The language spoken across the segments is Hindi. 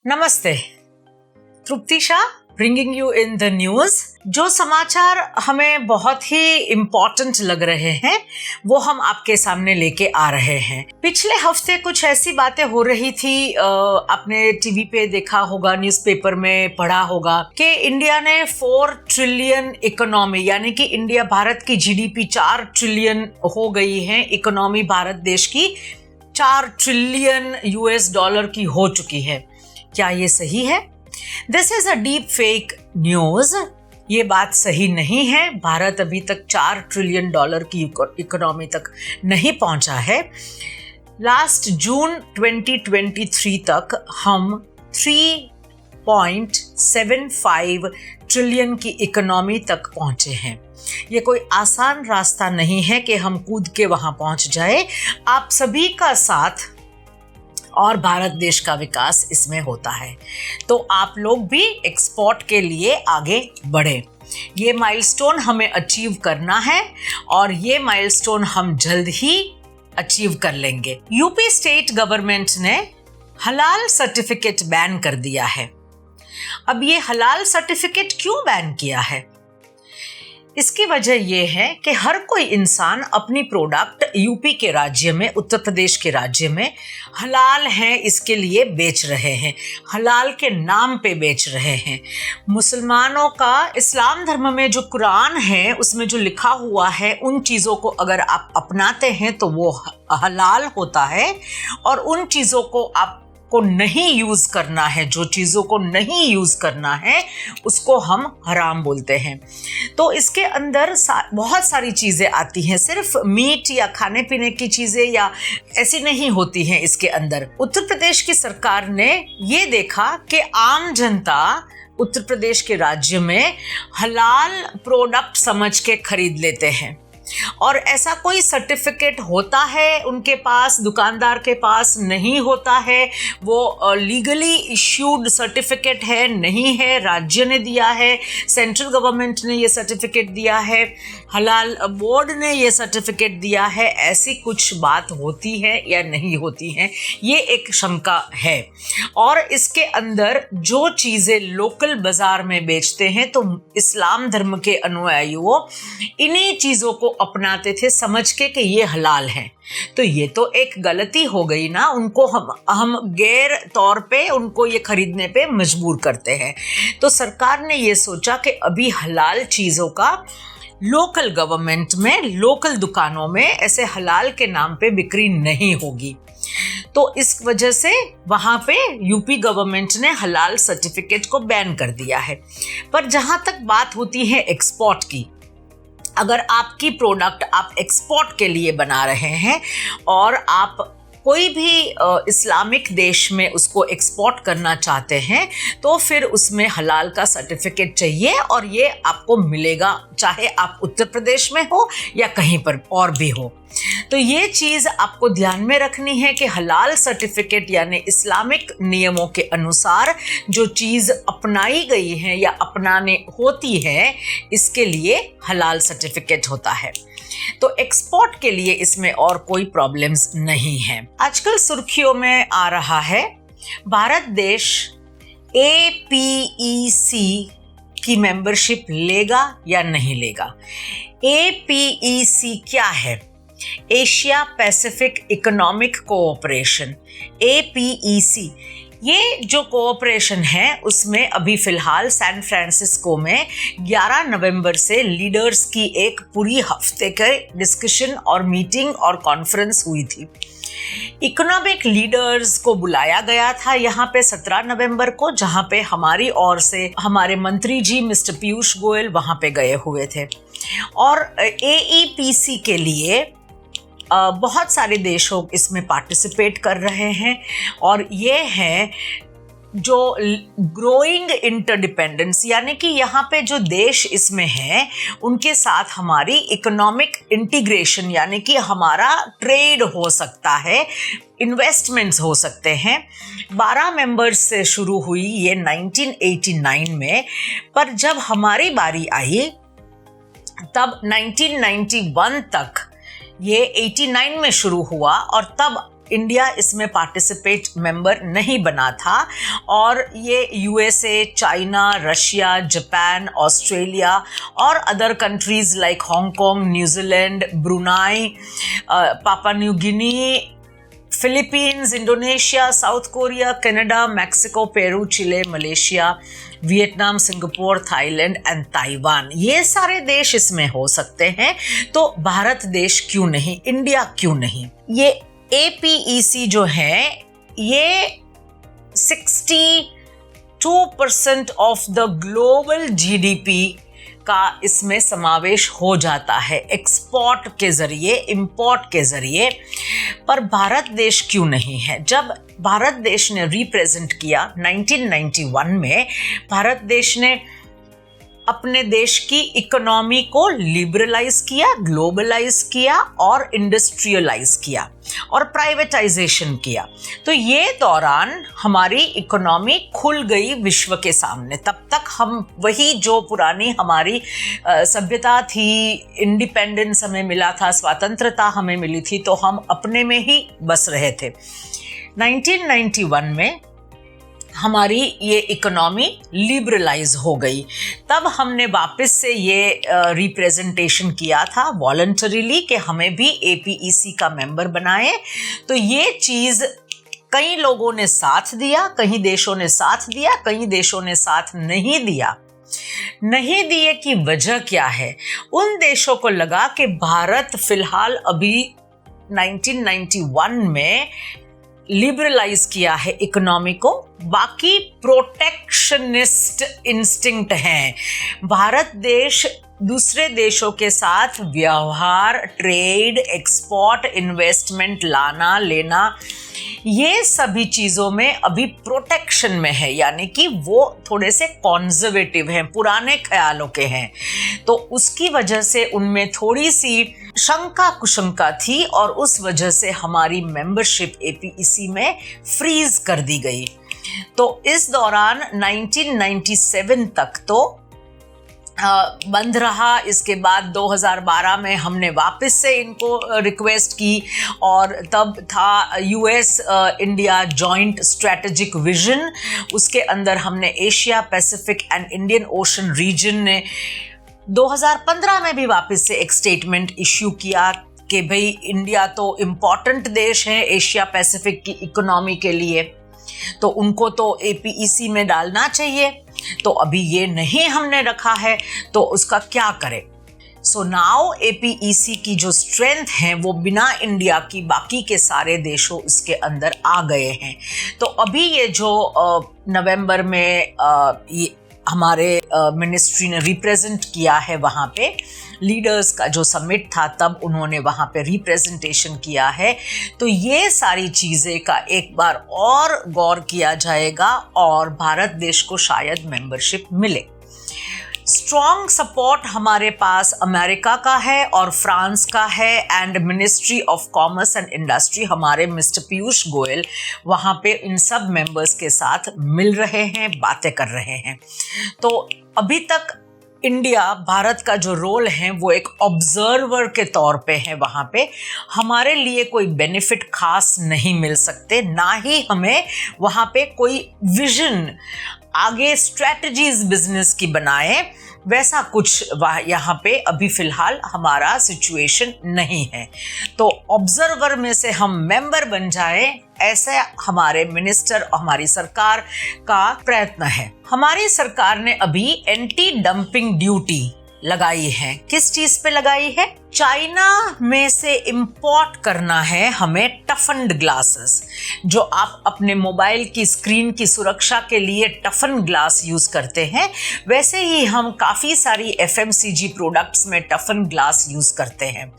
नमस्ते, Tripti Shah bringing you in the news. जो समाचार हमें बहुत ही इम्पोर्टेंट लग रहे हैं वो हम आपके सामने लेके आ रहे हैं। पिछले हफ्ते कुछ ऐसी बातें हो रही थी, आपने टीवी पे देखा होगा, न्यूज़पेपर में पढ़ा होगा कि इंडिया ने 4 ट्रिलियन इकोनॉमी, यानी कि इंडिया भारत की जीडीपी 4 ट्रिलियन हो गई है। इकोनॉमी भारत देश की 4 ट्रिलियन यूएस डॉलर की हो चुकी है। क्या ये सही है? This is a deep fake news. ये बात सही नहीं है। भारत अभी तक 4 ट्रिलियन डॉलर की इकोनॉमी तक नहीं पहुंचा है। लास्ट जून 2023 तक हम 3.75 ट्रिलियन की इकोनॉमी तक पहुंचे हैं। ये कोई आसान रास्ता नहीं है कि हम कूद के वहां पहुंच जाए। आप सभी का साथ और भारत देश का विकास इसमें होता है, तो आप लोग भी एक्सपोर्ट के लिए आगे बढ़े। ये माइलस्टोन हमें अचीव करना है और ये माइलस्टोन हम जल्द ही अचीव कर लेंगे। यूपी स्टेट गवर्नमेंट ने हलाल सर्टिफिकेट बैन कर दिया है। अब ये हलाल सर्टिफिकेट क्यों बैन किया है? इसकी वजह यह है कि हर कोई इंसान अपनी प्रोडक्ट यूपी के राज्य में, उत्तर प्रदेश के राज्य में हलाल है इसके लिए बेच रहे हैं, हलाल के नाम पे बेच रहे हैं। मुसलमानों का, इस्लाम धर्म में जो कुरान है उसमें जो लिखा हुआ है उन चीज़ों को अगर आप अपनाते हैं तो वो हलाल होता है, और उन चीज़ों को आप को नहीं यूज करना है, जो चीजों को नहीं यूज करना है उसको हम हराम बोलते हैं। तो इसके अंदर बहुत सारी चीजें आती हैं, सिर्फ मीट या खाने पीने की चीजें या ऐसी नहीं होती हैं इसके अंदर। उत्तर प्रदेश की सरकार ने ये देखा कि आम जनता उत्तर प्रदेश के राज्य में हलाल प्रोडक्ट समझ के खरीद लेते हैं, और ऐसा कोई सर्टिफिकेट होता है उनके पास, दुकानदार के पास नहीं होता है। वो लीगली इश्यूड सर्टिफिकेट है नहीं है, राज्य ने दिया है, सेंट्रल गवर्नमेंट ने ये सर्टिफिकेट दिया है, हलाल बोर्ड ने ये सर्टिफिकेट दिया है। ऐसी कुछ बात होती है या नहीं होती है, ये एक शंका है। और इसके अंदर जो चीज़ें लोकल बाजार में बेचते हैं, तो इस्लाम धर्म के अनुयायियों इन्हीं चीज़ों को अपनाते थे समझ के कि ये हलाल है। तो ये तो एक गलती हो गई ना, उनको हम गैर तौर पे उनको ये खरीदने पे मजबूर करते हैं। तो सरकार ने ये सोचा कि अभी हलाल चीज़ों का लोकल गवर्नमेंट में, लोकल दुकानों में ऐसे हलाल के नाम पे बिक्री नहीं होगी। तो इस वजह से वहाँ पे यूपी गवर्नमेंट ने हलाल सर्टिफिकेट को बैन कर दिया है। पर जहाँ तक बात होती है एक्सपोर्ट की, अगर आपकी प्रोडक्ट आप एक्सपोर्ट के लिए बना रहे हैं और आप कोई भी इस्लामिक देश में उसको एक्सपोर्ट करना चाहते हैं, तो फिर उसमें हलाल का सर्टिफिकेट चाहिए, और ये आपको मिलेगा चाहे आप उत्तर प्रदेश में हो या कहीं पर और भी हो। तो ये चीज़ आपको ध्यान में रखनी है कि हलाल सर्टिफिकेट यानी इस्लामिक नियमों के अनुसार जो चीज़ अपनाई गई है या अपनाने होती है, इसके लिए हलाल सर्टिफिकेट होता है। तो एक्सपोर्ट के लिए इसमें और कोई प्रॉब्लम्स नहीं है। आजकल सुर्खियों में आ रहा है भारत देश APEC की मेंबरशिप लेगा या नहीं लेगा। APEC क्या है? Asia Pacific economic cooperation, APEC। ये जो कोऑपरेशन है उसमें अभी फिलहाल सैन फ्रांसिस्को में 11 नवंबर से लीडर्स की एक पूरी हफ्ते के डिस्कशन और मीटिंग और कॉन्फ्रेंस हुई थी। इकोनॉमिक लीडर्स को बुलाया गया था यहाँ पे 17 नवंबर को, जहाँ पे हमारी ओर से हमारे मंत्री जी मिस्टर पीयूष गोयल वहाँ पे गए हुए थे। और AEPC के लिए बहुत सारे देशों इसमें पार्टिसिपेट कर रहे हैं, और ये है जो ग्रोइंग इंटरडिपेंडेंस, यानी कि यहाँ पे जो देश इसमें है उनके साथ हमारी इकोनॉमिक इंटीग्रेशन, यानी कि हमारा ट्रेड हो सकता है, इन्वेस्टमेंट्स हो सकते हैं। 12 मेंबर्स से शुरू हुई ये 1989 में, पर जब हमारी बारी आई तब 1991 तक, ये 89 में शुरू हुआ और तब इंडिया इसमें पार्टिसिपेट मेंबर नहीं बना था और ये USA, China, Russia, Japan, Australia और other countries like Hong Kong, New Zealand, Brunei, Papua New Guinea, Philippines, Indonesia, South Korea, Canada, Mexico, Peru, Chile, Malaysia, Vietnam, Singapore, Thailand and Taiwan, ये सारे देश इसमें हो सकते हैं। तो भारत देश क्यों नहीं, इंडिया क्यों नहीं? ये APEC जो है ये 62% ऑफ द ग्लोबल GDP का इसमें समावेश हो जाता है, एक्सपोर्ट के जरिए, इंपोर्ट के जरिए। पर भारत देश क्यों नहीं है? जब भारत देश ने रिप्रेजेंट किया 1991 में, भारत देश ने अपने देश की इकोनॉमी को लिबरलाइज किया, ग्लोबलाइज किया और इंडस्ट्रियलाइज किया और प्राइवेटाइजेशन किया। तो ये दौरान हमारी इकोनॉमी खुल गई विश्व के सामने। तब तक हम वही जो पुरानी हमारी सभ्यता थी, इंडिपेंडेंस हमें मिला था, स्वतंत्रता हमें मिली थी, तो हम अपने में ही बस रहे थे। 1991 में हमारी ये इकोनॉमी लिबरलाइज हो गई। तब हमने वापस से ये रिप्रेजेंटेशन किया था वॉलंटरीली कि हमें भी APEC का मेंबर बनाए। तो ये चीज़ कई लोगों ने साथ दिया, कई देशों ने साथ दिया, कई देशों ने साथ नहीं दिया। नहीं दिए की वजह क्या है? उन देशों को लगा कि भारत फिलहाल अभी 1991 में लिबरलाइज किया है इकोनॉमी को, बाकी प्रोटेक्शनिस्ट इंस्टिंक्ट हैं। भारत देश दूसरे देशों के साथ व्यवहार, ट्रेड, एक्सपोर्ट, इन्वेस्टमेंट लाना लेना, ये सभी चीज़ों में अभी प्रोटेक्शन में है, यानी कि वो थोड़े से कॉन्जर्वेटिव हैं, पुराने ख्यालों के हैं। तो उसकी वजह से उनमें थोड़ी सी शंका कुशंका थी और उस वजह से हमारी मेंबरशिप APEC में फ्रीज कर दी गई। तो इस दौरान 1997 तक तो बंद रहा। इसके बाद 2012 में हमने वापस से इनको रिक्वेस्ट की और तब था US India joint strategic vision. उसके अंदर हमने Asia, Pacific and Indian Ocean region ने 2015 में भी वापस से एक स्टेटमेंट इश्यू किया कि भाई इंडिया तो इम्पॉर्टेंट देश है एशिया पैसिफिक की इकोनॉमी के लिए, तो उनको तो APEC में डालना चाहिए। तो अभी ये नहीं हमने रखा है, तो उसका क्या करें? सो नाउ APEC की जो स्ट्रेंथ है वो बिना इंडिया की बाकी के सारे देशों इसके अंदर आ गए हैं। तो अभी ये जो नवंबर में ये हमारे मिनिस्ट्री ने रिप्रेजेंट किया है, वहाँ पे लीडर्स का जो समिट था तब उन्होंने वहाँ पे रिप्रेजेंटेशन किया है। तो ये सारी चीज़ें का एक बार और गौर किया जाएगा और भारत देश को शायद मेंबरशिप मिले। स्ट्रॉन्ग सपोर्ट हमारे पास अमेरिका का है और फ्रांस का है and ministry of commerce and industry, हमारे मिस्टर पीयूष गोयल वहाँ पे इन सब मेंबर्स के साथ मिल रहे हैं, बातें कर रहे हैं। तो अभी तक इंडिया, भारत का जो रोल है वो एक ऑब्जर्वर के तौर पे है। वहाँ पे हमारे लिए कोई बेनिफिट खास नहीं मिल सकते, ना ही हमें वहाँ पे कोई विजन आगे स्ट्रेटजीज बिजनेस की बनाए, वैसा कुछ यहाँ पे अभी फिलहाल हमारा सिचुएशन नहीं है। तो ऑब्जर्वर में से हम मेंबर बन जाए, ऐसे हमारे मिनिस्टर और हमारी सरकार का प्रयत्न है। हमारी सरकार ने अभी एंटी डंपिंग ड्यूटी लगाई है। किस चीज पे लगाई है? चाइना में से इंपोर्ट करना है हमें टफन्ड ग्लासेस, जो आप अपने मोबाइल की स्क्रीन की सुरक्षा के लिए टफन ग्लास यूज करते हैं, वैसे ही हम काफ़ी सारी FMCG प्रोडक्ट्स में टफन ग्लास यूज करते हैं,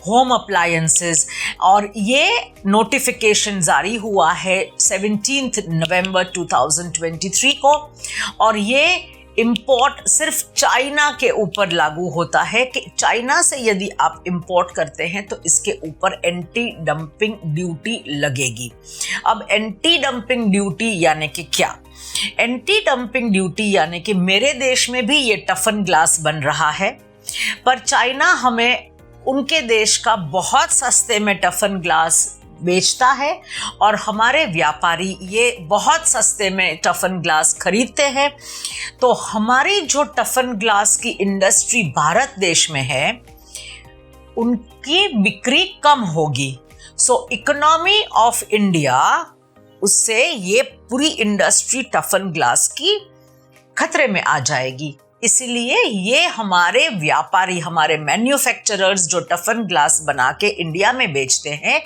होम अप्लायंसेस। और ये नोटिफिकेशन जारी हुआ है 17 नवंबर 2023 को और ये इंपोर्ट सिर्फ चाइना के ऊपर लागू होता है कि चाइना से यदि आप इंपोर्ट करते हैं तो इसके ऊपर एंटी डंपिंग ड्यूटी लगेगी। अब एंटी डंपिंग ड्यूटी यानी कि क्या? एंटी डंपिंग ड्यूटी यानी कि मेरे देश में भी ये टफन ग्लास बन रहा है, पर चाइना हमें उनके देश का बहुत सस्ते में टफन ग्लास बेचता है और हमारे व्यापारी ये बहुत सस्ते में टफन ग्लास खरीदते हैं। तो हमारी जो टफन ग्लास की इंडस्ट्री भारत देश में है उनकी बिक्री कम होगी। सो इकोनॉमी ऑफ इंडिया, उससे ये पूरी इंडस्ट्री टफन ग्लास की खतरे में आ जाएगी। इसीलिए ये हमारे व्यापारी, हमारे मैन्युफैक्चरर्स जो टफन ग्लास बना के इंडिया में बेचते हैं,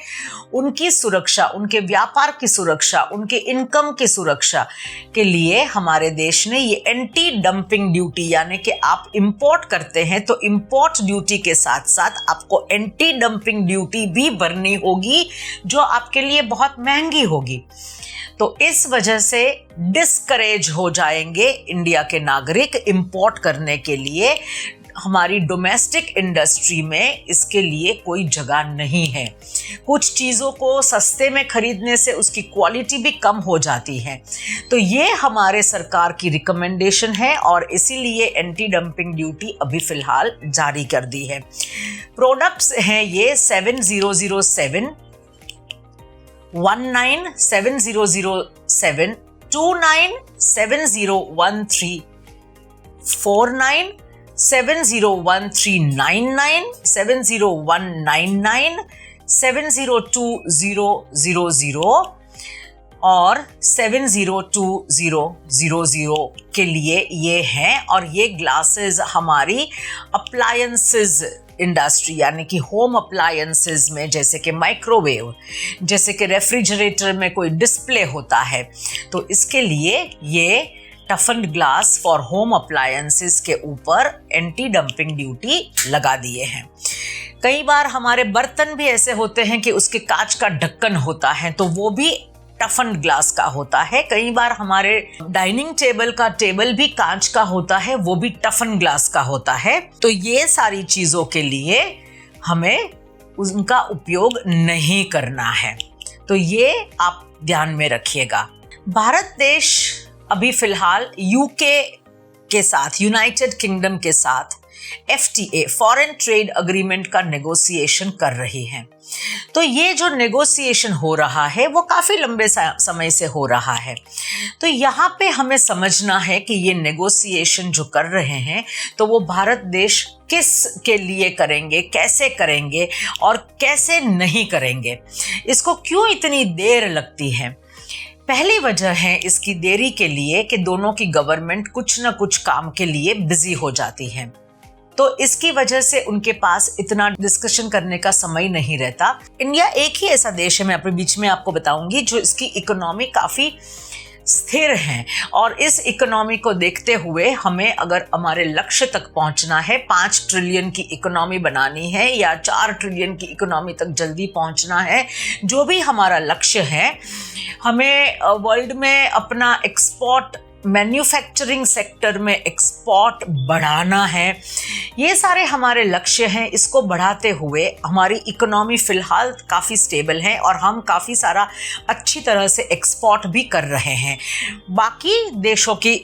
उनकी सुरक्षा, उनके व्यापार की सुरक्षा, उनके इनकम की सुरक्षा के लिए हमारे देश ने ये एंटी डंपिंग ड्यूटी, यानी कि आप इंपोर्ट करते हैं तो इंपोर्ट ड्यूटी के साथ साथ आपको एंटी डंपिंग ड्यूटी भी भरनी होगी, जो आपके लिए बहुत महंगी होगी। तो इस वजह से डिस्करेज हो जाएंगे इंडिया के नागरिक इंपोर्ट करने के लिए। हमारी डोमेस्टिक इंडस्ट्री में इसके लिए कोई जगह नहीं है। कुछ चीज़ों को सस्ते में खरीदने से उसकी क्वालिटी भी कम हो जाती है। तो ये हमारे सरकार की रिकमेंडेशन है और इसीलिए एंटी डंपिंग ड्यूटी अभी फ़िलहाल जारी कर दी है। प्रोडक्ट्स हैं ये 7007, 197007, 297013, 49701399, 70199, 702000 और 702000 के लिए ये हैं। और ये ग्लासेस हमारी अप्लायंसेस इंडस्ट्री, यानी कि होम अप्लायंसेस में, जैसे कि माइक्रोवेव, जैसे कि रेफ्रिजरेटर में कोई डिस्प्ले होता है, तो इसके लिए ये टफन ग्लास फॉर होम अप्लायंसेस के ऊपर एंटी डंपिंग ड्यूटी लगा दिए हैं। कई बार हमारे बर्तन भी ऐसे होते हैं कि उसके कांच का ढक्कन होता है, तो वो भी टफन ग्लास का होता है। कई बार हमारे डाइनिंग टेबल का टेबल भी कांच का होता है, वो भी टफन ग्लास का होता है। तो ये सारी चीज़ों के लिए हमें उनका उपयोग नहीं करना है। तो ये आप ध्यान में रखिएगा। भारत देश अभी फ़िलहाल यूके के साथ, यूनाइटेड किंगडम के साथ FTA फॉरेन ट्रेड अग्रीमेंट का नेगोशिएशन कर रही हैं। तो ये जो नेगोशिएशन हो रहा है वो काफ़ी लंबे समय से हो रहा है। तो यहाँ पे हमें समझना है कि ये नेगोशिएशन जो कर रहे हैं तो वो भारत देश किस के लिए करेंगे, कैसे करेंगे और कैसे नहीं करेंगे, इसको क्यों इतनी देर लगती है। पहली वजह है इसकी देरी के लिए कि दोनों की गवर्नमेंट कुछ ना कुछ काम के लिए बिजी हो जाती है। तो इसकी वजह से उनके पास इतना डिस्कशन करने का समय नहीं रहता। इंडिया एक ही ऐसा देश है, मैं अपने बीच में आपको बताऊंगी, जो इसकी इकोनॉमी काफ़ी स्थिर है। और इस इकोनॉमी को देखते हुए हमें अगर हमारे लक्ष्य तक पहुंचना है, 5 ट्रिलियन की इकोनॉमी बनानी है या 4 ट्रिलियन की इकोनॉमी तक जल्दी पहुंचना है, जो भी हमारा लक्ष्य है, हमें वर्ल्ड में अपना एक्सपोर्ट, मैन्युफैक्चरिंग सेक्टर में एक्सपोर्ट बढ़ाना है। ये सारे हमारे लक्ष्य हैं। इसको बढ़ाते हुए हमारी इकोनॉमी फ़िलहाल काफ़ी स्टेबल है और हम काफ़ी सारा अच्छी तरह से एक्सपोर्ट भी कर रहे हैं बाकी देशों की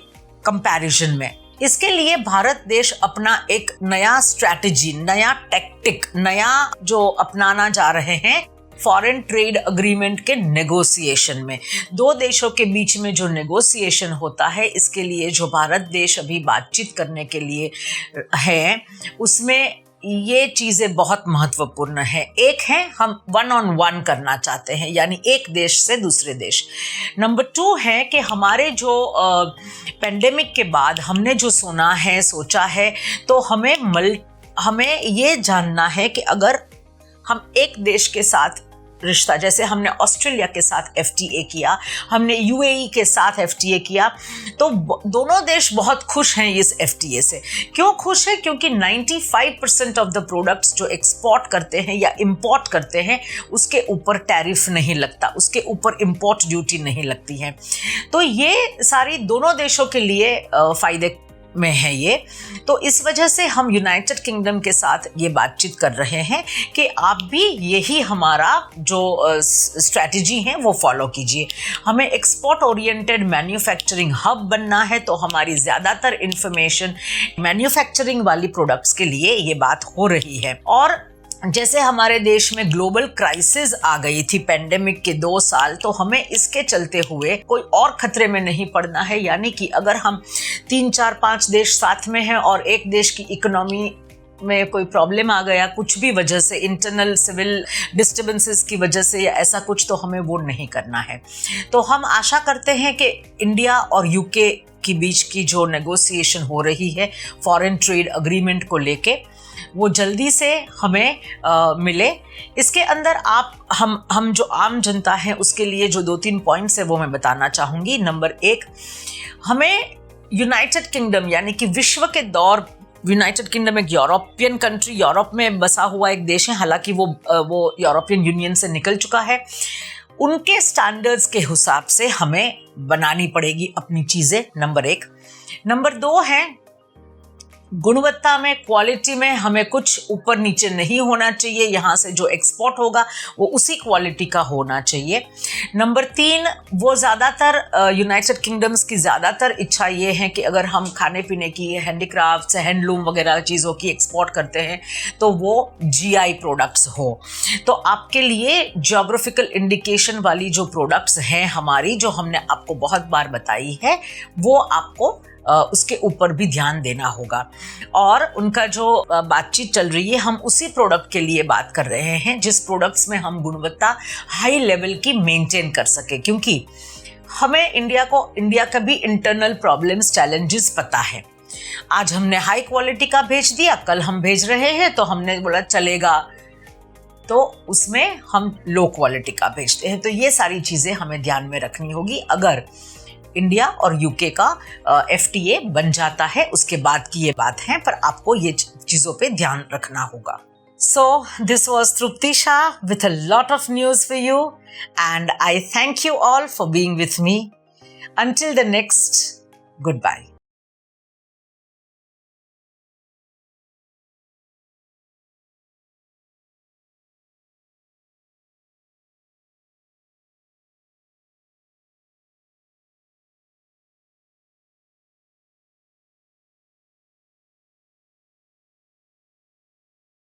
कंपैरिजन में। इसके लिए भारत देश अपना एक नया स्ट्रैटेजी, नया टैक्टिक, नया जो अपनाना जा रहे हैं फॉरेन ट्रेड अग्रीमेंट के नेगोशिएशन में। दो देशों के बीच में जो नेगोशिएशन होता है, इसके लिए जो भारत देश अभी बातचीत करने के लिए है, उसमें ये चीज़ें बहुत महत्वपूर्ण है। एक है हम 1-on-1 करना चाहते हैं, यानी एक देश से दूसरे देश। नंबर 2 है कि हमारे जो पेंडेमिक के बाद हमने जो सुना है, सोचा है, तो हमें ये जानना है कि अगर हम एक देश के साथ रिश्ता, जैसे हमने ऑस्ट्रेलिया के साथ FTA किया, हमने UAE के साथ FTA किया, तो दोनों देश बहुत खुश हैं इस FTA से। क्यों खुश हैं? क्योंकि 95% ऑफ द प्रोडक्ट्स जो एक्सपोर्ट करते हैं या इंपोर्ट करते हैं, उसके ऊपर टैरिफ नहीं लगता, उसके ऊपर इंपोर्ट ड्यूटी नहीं लगती है। तो ये सारी दोनों देशों के लिए फ़ायदे में है ये। तो इस वजह से हम यूनाइटेड किंगडम के साथ ये बातचीत कर रहे हैं कि आप भी यही हमारा जो स्ट्रैटेजी है वो फॉलो कीजिए। हमें एक्सपोर्ट ओरिएंटेड मैन्युफैक्चरिंग हब बनना है, तो हमारी ज़्यादातर इंफॉर्मेशन मैन्युफैक्चरिंग वाली प्रोडक्ट्स के लिए ये बात हो रही है। और जैसे हमारे देश में ग्लोबल क्राइसिस आ गई थी पेंडेमिक के 2 साल, तो हमें इसके चलते हुए कोई और खतरे में नहीं पड़ना है। यानी कि अगर हम 3, 4, 5 देश साथ में हैं और एक देश की इकोनॉमी में कोई प्रॉब्लम आ गया कुछ भी वजह से, इंटरनल सिविल डिस्टर्बेंसेस की वजह से या ऐसा कुछ, तो हमें वो नहीं करना है। तो हम आशा करते हैं कि इंडिया और यूके के बीच की जो नेगोशिएशन हो रही है फॉरेन ट्रेड अग्रीमेंट को लेके, वो जल्दी से हमें मिले। इसके अंदर हम जो आम जनता है उसके लिए जो 2-3 पॉइंट्स है वो मैं बताना चाहूँगी। नंबर 1, हमें यूनाइटेड किंगडम यानी कि विश्व के दौर, यूनाइटेड किंगडम एक यूरोपियन कंट्री, यूरोप में बसा हुआ एक देश है, हालांकि वो यूरोपियन यूनियन से निकल चुका है। उनके स्टैंडर्ड्स के हिसाब से हमें बनानी पड़ेगी अपनी चीज़ें, नंबर 1। नंबर 2 है गुणवत्ता में, क्वालिटी में हमें कुछ ऊपर नीचे नहीं होना चाहिए। यहाँ से जो एक्सपोर्ट होगा वो उसी क्वालिटी का होना चाहिए। नंबर 3, वो ज़्यादातर यूनाइटेड किंगडम्स की ज़्यादातर इच्छा ये है कि अगर हम खाने पीने की, हैंडीक्राफ्ट्स, हैंडलूम वगैरह चीज़ों की एक्सपोर्ट करते हैं तो वो GI प्रोडक्ट्स हो। तो आपके लिए ज्योग्राफिकल इंडिकेशन वाली जो प्रोडक्ट्स हैं हमारी, जो हमने आपको बहुत बार बताई है, वो आपको उसके ऊपर भी ध्यान देना होगा। और उनका जो बातचीत चल रही है, हम उसी प्रोडक्ट के लिए बात कर रहे हैं जिस प्रोडक्ट्स में हम गुणवत्ता हाई लेवल की मेंटेन कर सके, क्योंकि हमें इंडिया का भी इंटरनल प्रॉब्लम्स, चैलेंजेस पता है। आज हमने हाई क्वालिटी का भेज दिया, कल हम भेज रहे हैं तो हमने बोला चलेगा, तो उसमें हम लो क्वालिटी का भेजते हैं। तो ये सारी चीज़ें हमें ध्यान में रखनी होगी अगर इंडिया और यूके का FTA बन जाता है, उसके बाद की ये बात है, पर आपको ये चीज़ों पे ध्यान रखना होगा। So this was Trupti Shah with a lot of news for you, and I thank you all for being with me. Until the next, goodbye.